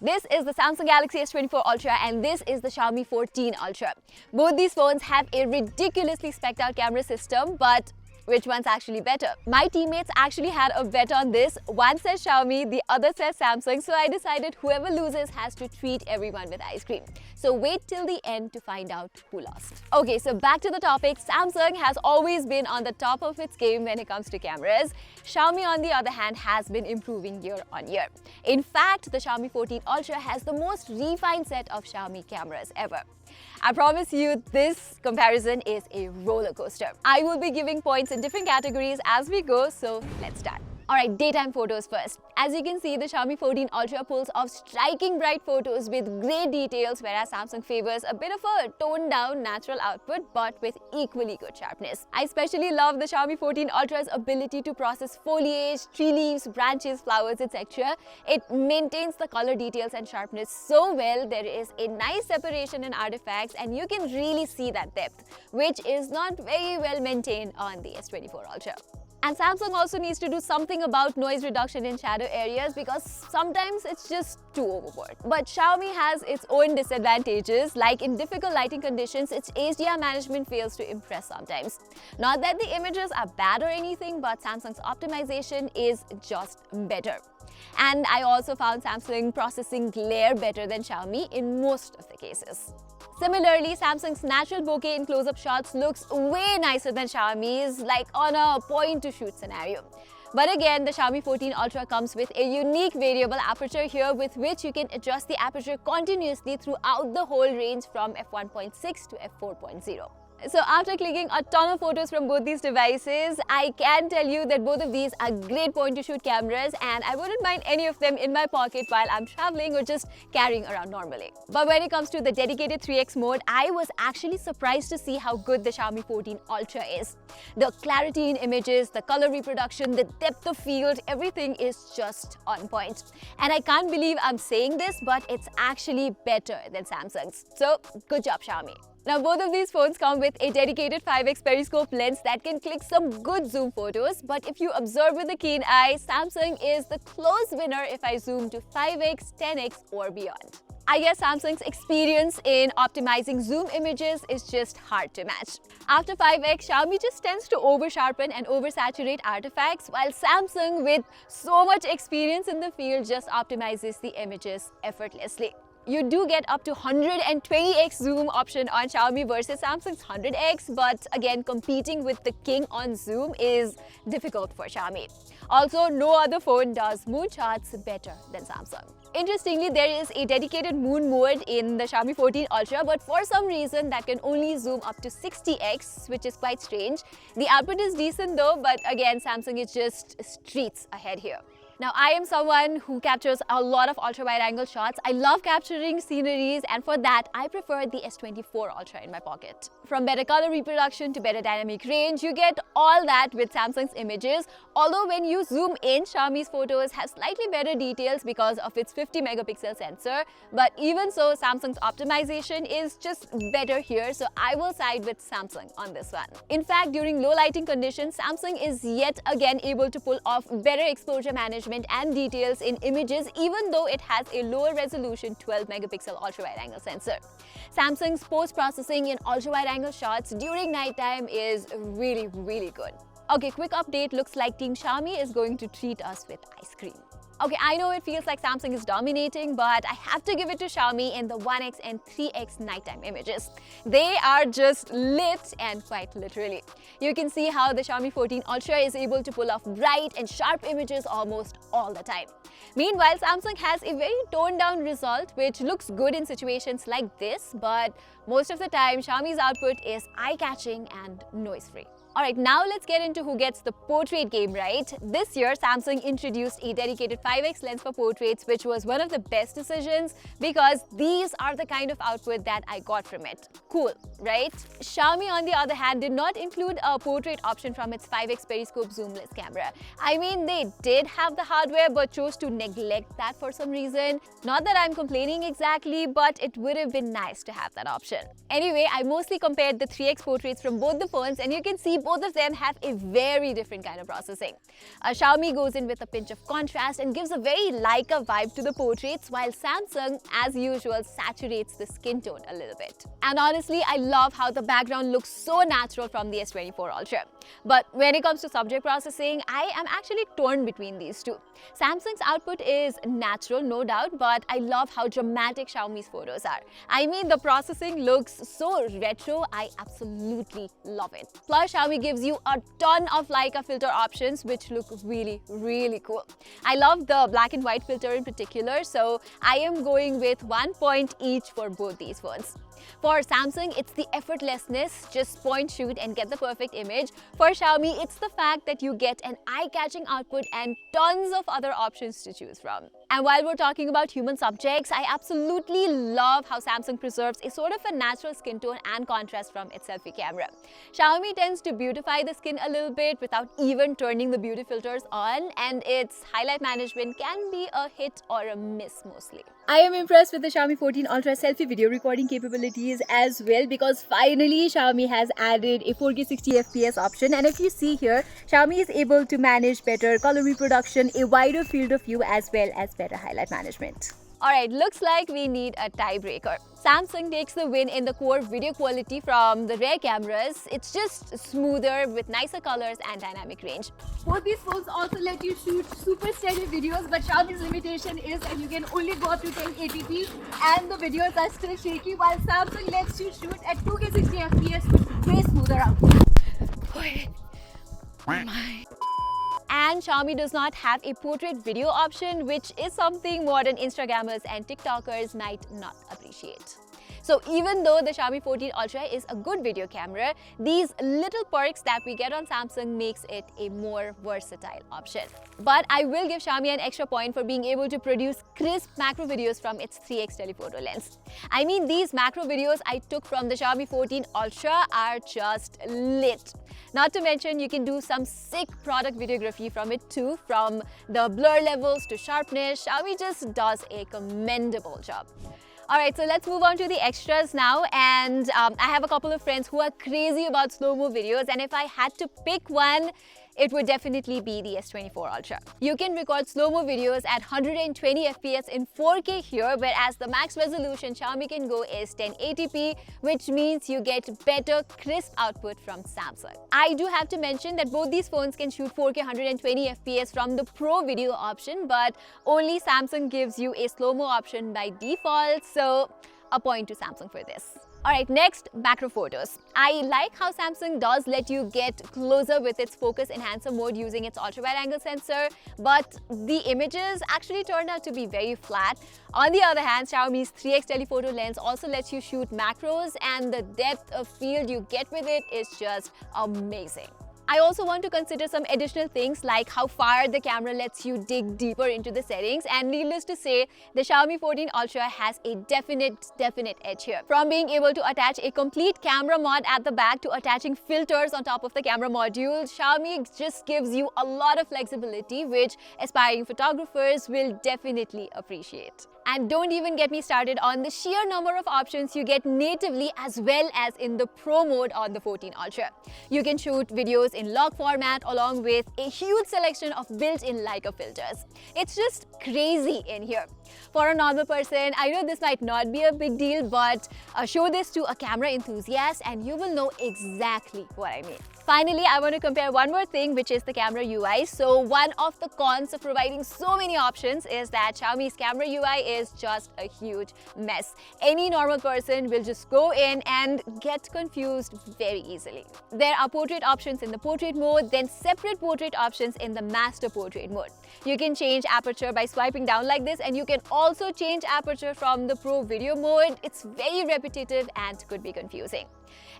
This is the Samsung Galaxy S24 Ultra and this is the Xiaomi 14 Ultra. Both these phones have a ridiculously spec'd out camera system, but which one's actually better? My teammates actually had a bet on this. One says Xiaomi, the other says Samsung, so I decided whoever loses has to treat everyone with ice cream. So wait till the end to find out who lost. Okay, so back to the topic. Samsung has always been on the top of its game when it comes to cameras. Xiaomi, on the other hand, has been improving year on year. In fact, the Xiaomi 14 Ultra has the most refined set of Xiaomi cameras ever. I promise you, this comparison is a roller coaster. I will be giving points in different categories as we go, so let's start. Alright, daytime photos first. As you can see, the Xiaomi 14 Ultra pulls off striking bright photos with great details, whereas Samsung favors a bit of a toned down natural output but with equally good sharpness. I especially love the Xiaomi 14 Ultra's ability to process foliage, tree leaves, branches, flowers, etc. It maintains the color details and sharpness so well. There is a nice separation in artifacts and you can really see that depth, which is not very well maintained on the S24 Ultra. And Samsung also needs to do something about noise reduction in shadow areas because sometimes it's just too overboard. But Xiaomi has its own disadvantages, like in difficult lighting conditions, its HDR management fails to impress sometimes. Not that the images are bad or anything, but Samsung's optimization is just better. And I also found Samsung processing glare better than Xiaomi in most of the cases. Similarly, Samsung's natural bokeh in close-up shots looks way nicer than Xiaomi's, like on a point-to-shoot scenario. But again, the Xiaomi 14 Ultra comes with a unique variable aperture here with which you can adjust the aperture continuously throughout the whole range from f1.6 to f4.0. So after clicking a ton of photos from both these devices, I can tell you that both of these are great point-to-shoot cameras and I wouldn't mind any of them in my pocket while I'm traveling or just carrying around normally. But when it comes to the dedicated 3x mode, I was actually surprised to see how good the Xiaomi 14 Ultra is. The clarity in images, the color reproduction, the depth of field, everything is just on point. And I can't believe I'm saying this, but it's actually better than Samsung's. So good job, Xiaomi. Now, both of these phones come with a dedicated 5x periscope lens that can click some good zoom photos, but if you observe with a keen eye, Samsung is the close winner if I zoom to 5x, 10x or beyond. I guess Samsung's experience in optimizing zoom images is just hard to match. After 5x, Xiaomi just tends to over-sharpen and oversaturate artifacts, while Samsung, with so much experience in the field, just optimizes the images effortlessly. You do get up to 120x zoom option on Xiaomi versus Samsung's 100x, but again, competing with the king on zoom is difficult for Xiaomi. Also, no other phone does moonshots better than Samsung. Interestingly, there is a dedicated moon mode in the Xiaomi 14 Ultra, but for some reason that can only zoom up to 60x, which is quite strange. The output is decent though, but again, Samsung is just streets ahead here. Now, I am someone who captures a lot of ultra-wide-angle shots. I love capturing sceneries, and for that, I prefer the S24 Ultra in my pocket. From better color reproduction to better dynamic range, you get all that with Samsung's images. Although when you zoom in, Xiaomi's photos have slightly better details because of its 50-megapixel sensor. But even so, Samsung's optimization is just better here, so I will side with Samsung on this one. In fact, during low lighting conditions, Samsung is yet again able to pull off better exposure management and details in images, even though it has a lower resolution 12-megapixel ultra-wide-angle sensor. Samsung's post-processing in ultra-wide-angle shots during nighttime is really good. Okay, quick update. Looks like Team Xiaomi is going to treat us with ice cream. Okay, I know it feels like Samsung is dominating, but I have to give it to Xiaomi in the 1x and 3x nighttime images. They are just lit, and quite literally. You can see how the Xiaomi 14 Ultra is able to pull off bright and sharp images almost all the time. Meanwhile, Samsung has a very toned down result which looks good in situations like this, but most of the time Xiaomi's output is eye-catching and noise-free. Alright, now let's get into who gets the portrait game right. This year, Samsung introduced a dedicated 5x lens for portraits, which was one of the best decisions because these are the kind of output that I got from it. Cool, right? Xiaomi, on the other hand, did not include a portrait option from its 5x periscope zoomless camera. I mean, they did have the hardware but chose to neglect that for some reason. Not that I'm complaining exactly, but it would have been nice to have that option. Anyway, I mostly compared the 3x portraits from both the phones and you can see both of them have a very different kind of processing. Xiaomi goes in with a pinch of contrast and gives a very Leica vibe to the portraits, while Samsung, as usual, saturates the skin tone a little bit. And honestly, I love how the background looks so natural from the S24 Ultra. But when it comes to subject processing, I am actually torn between these two. Samsung's output is natural, no doubt, but I love how dramatic Xiaomi's photos are. I mean, the processing looks so retro, I absolutely love it. Plus, Xiaomi gives you a ton of Leica filter options, which look really, really cool. I love the black and white filter in particular, so I am going with 1 point each for both these phones. For Samsung, it's the effortlessness, just point, shoot and get the perfect image. For Xiaomi, it's the fact that you get an eye-catching output and tons of other options to choose from. And while we're talking about human subjects, I absolutely love how Samsung preserves a sort of a natural skin tone and contrast from its selfie camera. Xiaomi tends to beautify the skin a little bit without even turning the beauty filters on, and its highlight management can be a hit or a miss mostly. I am impressed with the Xiaomi 14 Ultra selfie video recording capabilities as well, because finally Xiaomi has added a 4K 60fps option, and if you see here, Xiaomi is able to manage better color reproduction, a wider field of view as well as better highlight management. Alright, looks like we need a tiebreaker. Samsung takes the win in the core video quality from the rear cameras. It's just smoother with nicer colors and dynamic range. Both these phones also let you shoot super steady videos, but Xiaomi's limitation is that you can only go up to 1080p and the videos are still shaky, while Samsung lets you shoot at 2K 60fps with way smoother output. And Xiaomi does not have a portrait video option, which is something modern Instagrammers and TikTokers might not appreciate. So even though the Xiaomi 14 Ultra is a good video camera, these little perks that we get on Samsung makes it a more versatile option. But I will give Xiaomi an extra point for being able to produce crisp macro videos from its 3x telephoto lens. I mean, these macro videos I took from the Xiaomi 14 Ultra are just lit. Not to mention, you can do some sick product videography from it too, from the blur levels to sharpness. Xiaomi just does a commendable job. Alright, so let's move on to the extras now, and I have a couple of friends who are crazy about slow-mo videos, and if I had to pick one, it would definitely be the S24 Ultra. You can record slow-mo videos at 120 FPS in 4K here, whereas the max resolution Xiaomi can go is 1080p, which means you get better crisp output from Samsung. I do have to mention that both these phones can shoot 4K 120 FPS from the Pro video option, but only Samsung gives you a slow-mo option by default, so a point to Samsung for this. Alright, next, macro photos. I like how Samsung does let you get closer with its focus enhancer mode using its ultra-wide angle sensor, but the images actually turned out to be very flat. On the other hand, Xiaomi's 3x telephoto lens also lets you shoot macros, and the depth of field you get with it is just amazing. I also want to consider some additional things like how far the camera lets you dig deeper into the settings, and needless to say, the Xiaomi 14 Ultra has a definite edge here. From being able to attach a complete camera mod at the back to attaching filters on top of the camera module, Xiaomi just gives you a lot of flexibility, which aspiring photographers will definitely appreciate. And don't even get me started on the sheer number of options you get natively as well as in the Pro mode on the 14 Ultra. You can shoot videos in log format along with a huge selection of built-in Leica filters. It's just crazy in here. For a normal person, I know this might not be a big deal, but show this to a camera enthusiast and you will know exactly what I mean. Finally, I want to compare one more thing, which is the camera UI. So one of the cons of providing so many options is that Xiaomi's camera UI is just a huge mess. Any normal person will just go in and get confused very easily. There are portrait options in the portrait mode, then separate portrait options in the master portrait mode. You can change aperture by swiping down like this, and you can also change aperture from the Pro video mode. It's very repetitive and could be confusing.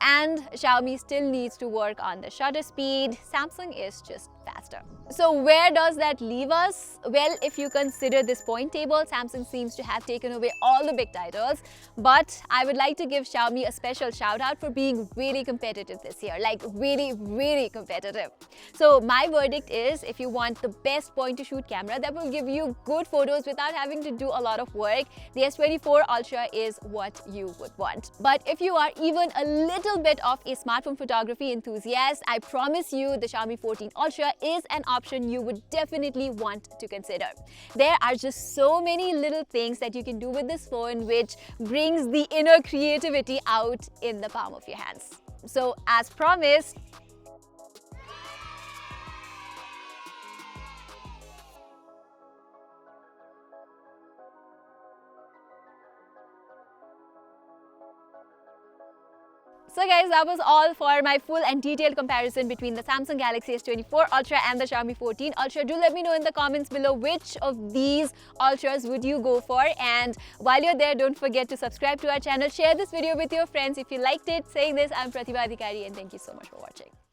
And Xiaomi still needs to work on the shutter speed. Samsung is just faster. So where does that leave us? Well, if you consider this point table, Samsung seems to have taken away all the big titles, but I would like to give Xiaomi a special shout out for being really competitive this year, like really competitive. So my verdict is, if you want the best point to shoot camera that will give you good photos without having to do a lot of work, the S24 Ultra is what you would want. But if you are even a little bit of a smartphone photography enthusiast, I promise you the Xiaomi 14 Ultra is an option you would definitely want to consider. There are just so many little things that you can do with this phone which brings the inner creativity out in the palm of your hands. So as promised, so guys, that was all for my full and detailed comparison between the Samsung Galaxy S24 Ultra and the Xiaomi 14 Ultra. Do let me know in the comments below which of these Ultras would you go for, and while you're there, don't forget to subscribe to our channel, share this video with your friends if you liked it. Saying this, I'm Pratima and thank you so much for watching.